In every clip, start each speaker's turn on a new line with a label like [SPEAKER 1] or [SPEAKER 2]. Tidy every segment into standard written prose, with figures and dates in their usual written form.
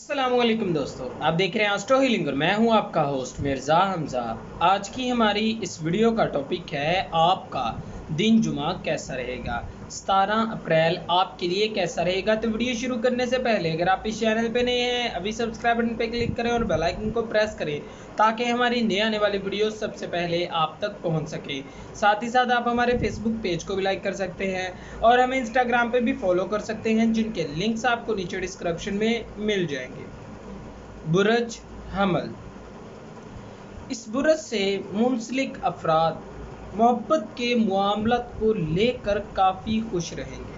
[SPEAKER 1] अस्सलाम वालेकुम दोस्तों, आप देख रहे हैं एस्ट्रो हीलिंग और मैं हूं आपका होस्ट मिर्ज़ा हमज़ा। आज की हमारी इस वीडियो का टॉपिक है आपका दिन जुमा कैसा रहेगा। 17 अप्रैल आपके लिए कैसा रहेगा। तो वीडियो शुरू करने से पहले अगर आप इस चैनल पे नए हैं अभी सब्सक्राइब बटन पे क्लिक करें और बेल आइकन को प्रेस करें ताकि हमारी नए आने वाली वीडियो सबसे पहले आप तक पहुंच सके। साथ ही साथ आप हमारे फेसबुक पेज को भी लाइक कर सकते हैं और हमें इंस्टाग्राम पे भी फॉलो कर सकते हैं, जिनके लिंक्स आपको नीचे डिस्क्रिप्शन में मिल जाएंगे। बुरज हमल, इस बुरज से मुंसलिक अफराद मोहब्बत के मामलात को लेकर काफ़ी खुश रहेंगे।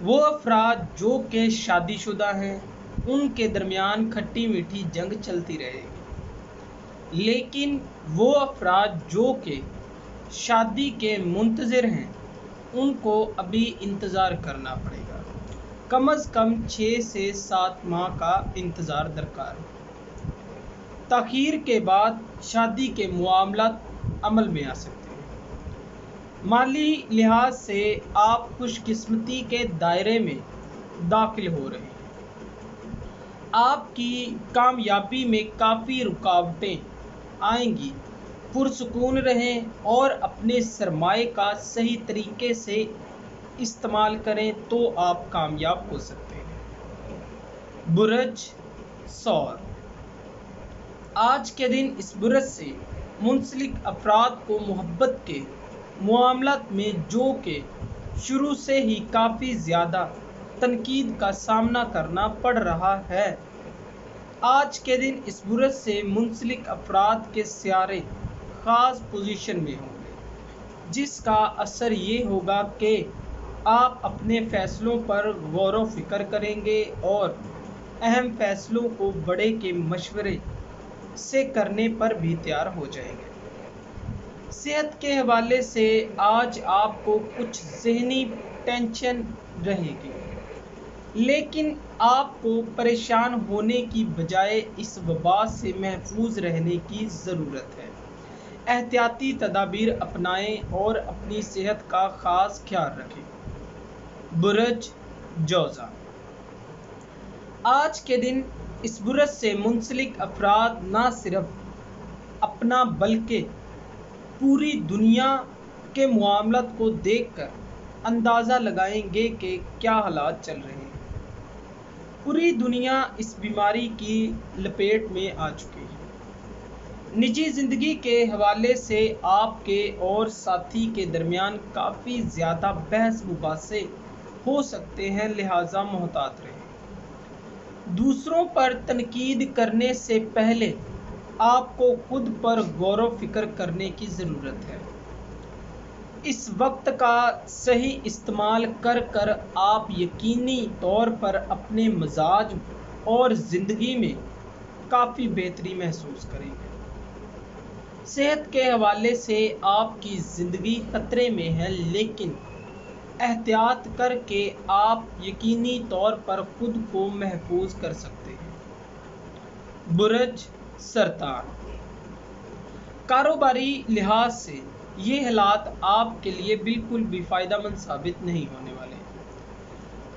[SPEAKER 1] वो अफराद जो कि शादीशुदा हैं उनके दरमियान खट्टी मीठी जंग चलती रहेगी, लेकिन वो अफराद जो कि शादी के मुंतज़िर हैं उनको अभी इंतज़ार करना पड़ेगा। कम अज़ कम 6 से 7 माह का इंतज़ार दरकार है। ताख़ीर के बाद शादी के मामलात अमल में आ सकते हैं। माली लिहाज से आप खुशकिस्मती के दायरे में दाखिल हो रहे हैं। आपकी कामयाबी में काफ़ी रुकावटें आएंगी। पुरसुकून रहें और अपने सरमाए का सही तरीके से इस्तेमाल करें तो आप कामयाब हो सकते हैं। बुरज सौर, आज के दिन इस बुरज से मुंसलिक अफराद को मोहब्बत के मामलात में जो कि शुरू से ही काफ़ी ज़्यादा तनकीद का सामना करना पड़ रहा है, आज के दिन इस बुरज से मुंसलिक अफराद के सियारे ख़ास पोजीशन में होंगे, जिसका असर ये होगा कि आप अपने फ़ैसलों पर गौर व फिक्र करेंगे और अहम फ़ैसलों को बड़े के मशवरे से करने पर भी तैयार हो जाएंगे। सेहत के हवाले से आज आपको कुछ ज़हनी टेंशन रहेगी, लेकिन आपको परेशान होने की बजाय इस वबा से महफूज रहने की ज़रूरत है। एहतियाती तदाबीर अपनाएं और अपनी सेहत का ख़ास ख्याल रखें। बुरज जोज़ा, आज के दिन इस बुरज से मुंसलिक अफराद ना सिर्फ अपना बल्कि पूरी दुनिया के मामलात को देखकर अंदाज़ा लगाएंगे कि क्या हालात चल रहे हैं। पूरी दुनिया इस बीमारी की लपेट में आ चुकी है। निजी ज़िंदगी के हवाले से आपके और साथी के दरमियान काफ़ी ज़्यादा बहस मुबासे हो सकते हैं, लिहाजा मोहतात रहें। दूसरों पर तनकीद करने से पहले आपको खुद पर गौर व फिक्र करने की ज़रूरत है। इस वक्त का सही इस्तेमाल कर कर आप यकीनी तौर पर अपने मिजाज और ज़िंदगी में काफ़ी बेहतरी महसूस करेंगे। सेहत के हवाले से आपकी ज़िंदगी ख़तरे में है, लेकिन एहतियात करके आप यकीनी तौर पर खुद को महफूज कर सकते हैं। बुरज सरतान, कारोबारी लिहाज से ये हालात आपके लिए बिल्कुल भी फ़ायदेमंद साबित नहीं होने वाले।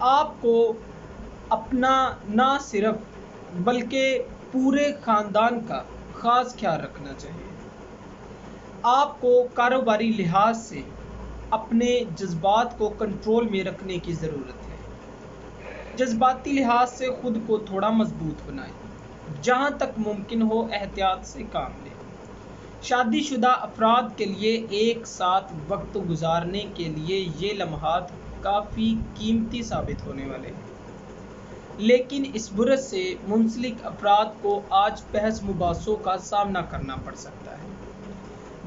[SPEAKER 1] आपको अपना ना सिर्फ बल्कि पूरे ख़ानदान का ख़ास ख्याल रखना चाहिए। आपको कारोबारी लिहाज से अपने जज्बात को कंट्रोल में रखने की ज़रूरत है। जज्बाती लिहाज से ख़ुद को थोड़ा मजबूत बनाएं। जहाँ तक मुमकिन हो एहतियात से काम लें। शादीशुदा अफराद के लिए एक साथ वक्त गुजारने के लिए ये लम्हात काफ़ी कीमती साबित होने वाले हैं, लेकिन इस बुरज से मुंसलिक अफराद को आज बहस मुबासों का सामना करना पड़ सकता है।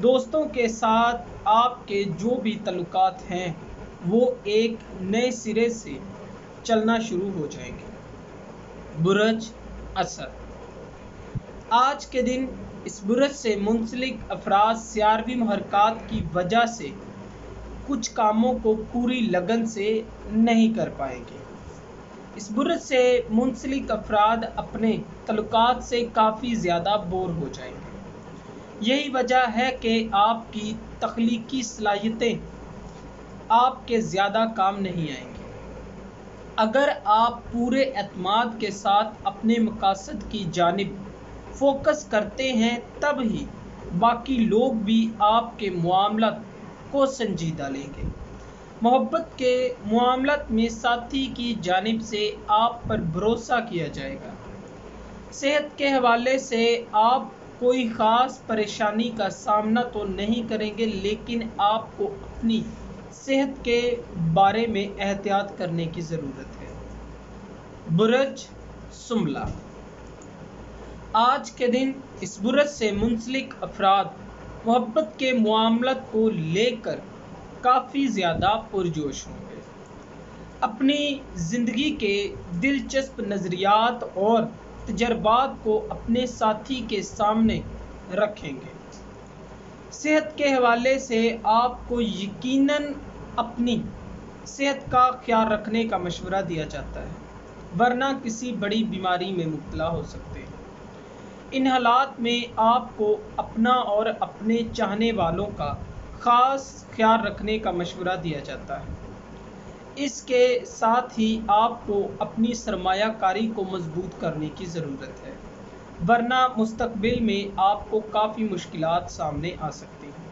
[SPEAKER 1] दोस्तों के साथ आपके जो भी तल्लुकात हैं वो एक नए सिरे से चलना शुरू हो जाएंगे। बुरज असद, आज के दिन इस बुरज से मुंसलिक अफराद सियारवी महरकात की वजह से कुछ कामों को पूरी लगन से नहीं कर पाएंगे। इस बुरज से मुंसलिक अफराद अपने तल्लुकात से काफ़ी ज़्यादा बोर हो जाएंगे। यही वजह है कि आपकी तख्लीकी सलाहियतें आपके ज़्यादा काम नहीं आएंगी। اگر آپ پورے اعتماد کے ساتھ اپنے مقاصد کی جانب فوکس کرتے ہیں تب ہی باقی لوگ بھی آپ کے معاملات کو سنجیدہ لیں گے۔ محبت کے معاملات میں ساتھی کی جانب سے آپ پر بھروسہ کیا جائے گا۔ صحت کے حوالے سے آپ کوئی خاص پریشانی کا سامنا تو نہیں کریں گے، لیکن آپ کو اپنی صحت کے بارے میں احتیاط کرنے کی ضرورت ہے۔ برج سنبلہ، آج کے دن اس برج سے منسلک افراد محبت کے معاملات کو لے کر کافی زیادہ پرجوش ہوں گے۔ اپنی زندگی کے دلچسپ نظریات اور تجربات کو اپنے ساتھی کے سامنے رکھیں گے۔ صحت کے حوالے سے آپ کو یقیناً اپنی صحت کا خیال رکھنے کا مشورہ دیا جاتا ہے، ورنہ کسی بڑی بیماری میں مبتلا ہو سکتے ہیں۔ ان حالات میں آپ کو اپنا اور اپنے چاہنے والوں کا خاص خیال رکھنے کا مشورہ دیا جاتا ہے۔ اس کے ساتھ ہی آپ کو اپنی سرمایہ کاری کو مضبوط کرنے کی ضرورت ہے، ورنہ مستقبل میں آپ کو کافی مشکلات سامنے آ سکتی ہیں۔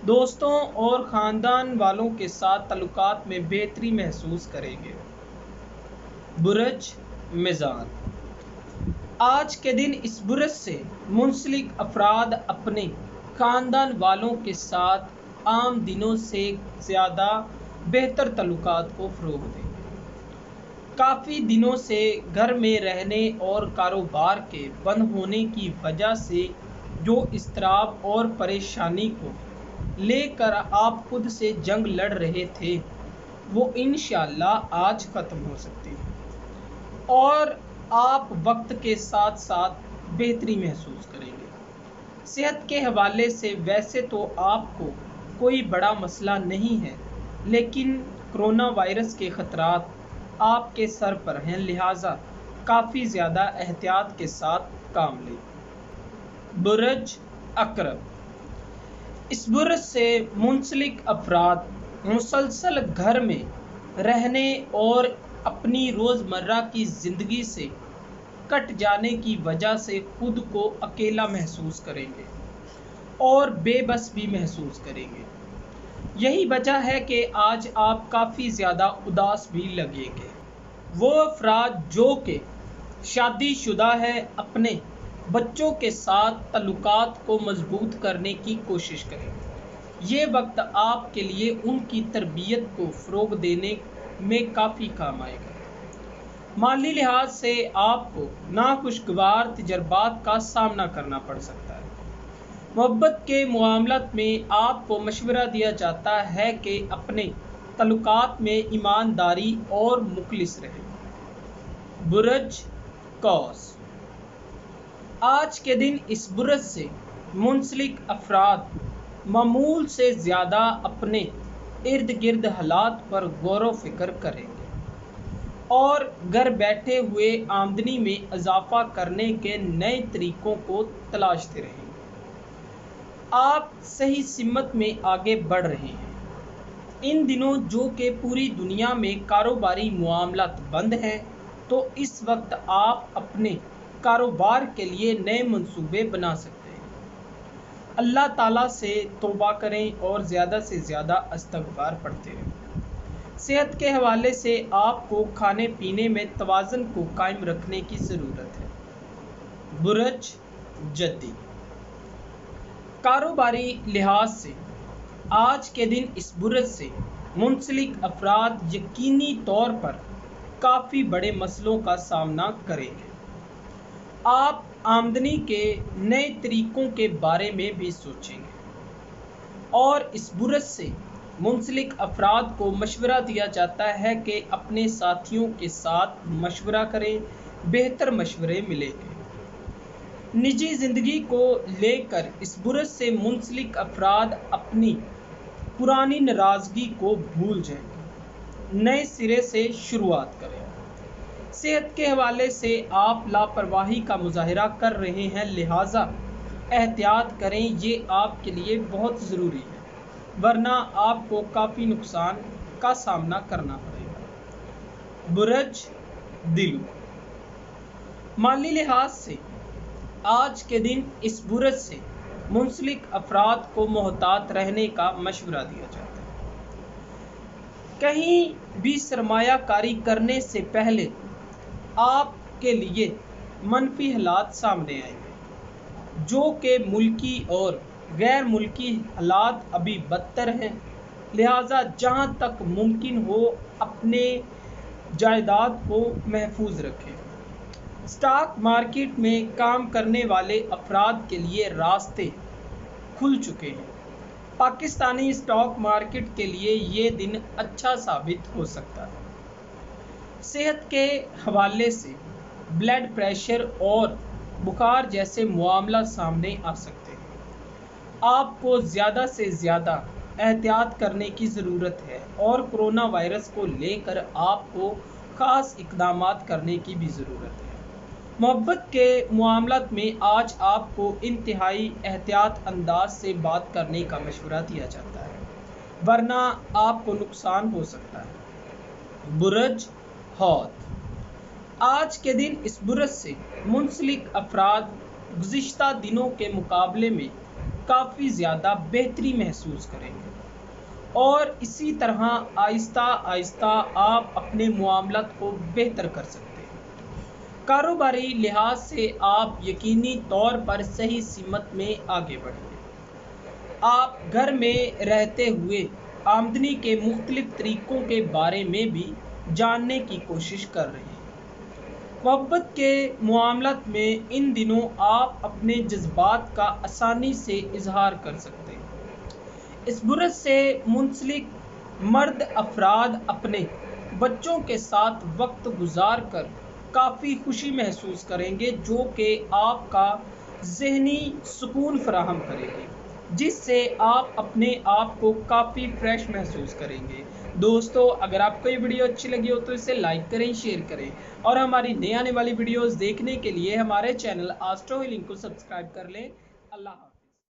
[SPEAKER 1] دوستوں اور خاندان والوں کے ساتھ تعلقات میں بہتری محسوس کریں گے۔ برج میزان، آج کے دن اس برج سے منسلک افراد اپنے خاندان والوں کے ساتھ عام دنوں سے زیادہ بہتر تعلقات کو فروغ دیں گے۔ کافی دنوں سے گھر میں رہنے اور کاروبار کے بند ہونے کی وجہ سے جو اضطراب اور پریشانی کو لے کر آپ خود سے جنگ لڑ رہے تھے، وہ انشاءاللہ آج ختم ہو سکتی ہے اور آپ وقت کے ساتھ ساتھ بہتری محسوس کریں گے۔ صحت کے حوالے سے ویسے تو آپ کو کوئی بڑا مسئلہ نہیں ہے، لیکن کرونا وائرس کے خطرات آپ کے سر پر ہیں، لہٰذا کافی زیادہ احتیاط کے ساتھ کام لیں۔ برج عقرب، اس برج سے منسلک افراد مسلسل گھر میں رہنے اور اپنی روزمرہ کی زندگی سے کٹ جانے کی وجہ سے خود کو اکیلا محسوس کریں گے اور بے بس بھی محسوس کریں گے۔ یہی وجہ ہے کہ آج آپ کافی زیادہ اداس بھی لگیں گے۔ وہ افراد جو کہ شادی شدہ ہیں، اپنے بچوں کے ساتھ تعلقات کو مضبوط کرنے کی کوشش کریں۔ یہ وقت آپ کے لیے ان کی تربیت کو فروغ دینے میں کافی کام آئے گا۔ مالی لحاظ سے آپ کو ناخوشگوار تجربات کا سامنا کرنا پڑ سکتا ہے۔ محبت کے معاملات میں آپ کو مشورہ دیا جاتا ہے کہ اپنے تعلقات میں ایمانداری اور مخلص رہیں۔ برج قوس، آج کے دن اس برج سے منسلک افراد معمول سے زیادہ اپنے ارد گرد حالات پر غور و فکر کریں گے اور گھر بیٹھے ہوئے آمدنی میں اضافہ کرنے کے نئے طریقوں کو تلاشتے رہیں گے۔ آپ صحیح سمت میں آگے بڑھ رہے ہیں۔ ان دنوں جو کہ پوری دنیا میں کاروباری معاملات بند ہیں، تو اس وقت آپ اپنے کاروبار کے لیے نئے منصوبے بنا سکتے ہیں۔ اللہ تعالیٰ سے توبہ کریں اور زیادہ سے زیادہ استغفار پڑھتے رہیں۔ صحت کے حوالے سے آپ کو کھانے پینے میں توازن کو قائم رکھنے کی ضرورت ہے۔ برج جدی، کاروباری لحاظ سے آج کے دن اس برج سے منسلک افراد یقینی طور پر کافی بڑے مسئلوں کا سامنا کریں گے۔ آپ آمدنی کے نئے طریقوں کے بارے میں بھی سوچیں گے اور اس برج سے منسلک افراد کو مشورہ دیا جاتا ہے کہ اپنے ساتھیوں کے ساتھ مشورہ کریں، بہتر مشورے ملیں گے۔ نجی زندگی کو لے کر اس برج سے منسلک افراد اپنی پرانی ناراضگی کو بھول جائیں گے، نئے سرے سے شروعات کریں۔ صحت کے حوالے سے آپ لاپرواہی کا مظاہرہ کر رہے ہیں، لہٰذا احتیاط کریں، یہ آپ کے لیے بہت ضروری ہے، ورنہ آپ کو کافی نقصان کا سامنا کرنا پڑے گا۔ बुरज दिलू। माली लिहाज से आज के दिन इस बुरज से मुंसलिक अफराद को मोहतात रहने का मशवरा दिया जाता है। कहीं भी सरमायाकारी करने से पहले आपके लिए मनफी हालात सामने आएंगे, जो कि मुल्की और गैर मुल्की हालात अभी बदतर हैं। लिहाजा जहां तक मुमकिन हो अपने जायदाद को महफूज रखें। स्टॉक मार्केट में काम करने वाले अफराद के लिए रास्ते खुल चुके हैं। पाकिस्तानी स्टॉक मार्केट के लिए ये दिन अच्छा साबित हो सकता है। सेहत के हवाले से ब्लड प्रेशर और बुखार जैसे मामला सामने आ सकते हैं। आपको ज़्यादा से ज़्यादा एहतियात करने की ज़रूरत है और कोरोना वायरस को लेकर आपको ख़ास इक़दामात करने की भी ज़रूरत है। मोहब्बत के मामलात में आज आपको इंतहाई एहतियात अंदाज से बात करने का मशवरा दिया जाता है, वरना आपको नुकसान हो सकता है। बुरज हौत। आज के दिन इस बुरज से मुंसलिक अफराद गुज़िश्ता दिनों के मुकाबले में काफ़ी ज़्यादा बेहतरी महसूस करेंगे और इसी तरह आहिस्ता आहिस्ता आप अपने मामलात को बेहतर कर सकते हैं। कारोबारी लिहाज से आप यकीनी तौर पर सही सिमत में आगे बढ़ेंगे। आप घर में रहते हुए आमदनी के मुख्तलिफ तरीक़ों के बारे में भी जानने की कोशिश कर रहे हैं। मोहब्बत के मामलात में इन दिनों आप अपने जज्बात का आसानी से इजहार कर सकते हैं। इस बुरज से मुंसलिक मर्द अफराद अपने बच्चों के साथ वक्त गुजार कर काफ़ी खुशी महसूस करेंगे, जो कि आपका ज़हनी सुकून फराहम करेगी, जिससे आप अपने आप को काफ़ी फ्रेश महसूस करेंगे। दोस्तों, अगर आपको ये वीडियो अच्छी लगी हो तो इसे लाइक करें, शेयर करें और हमारी नई आने वाली वीडियोस देखने के लिए हमारे चैनल एस्ट्रो हीलिंग को सब्सक्राइब कर लें। अल्लाह।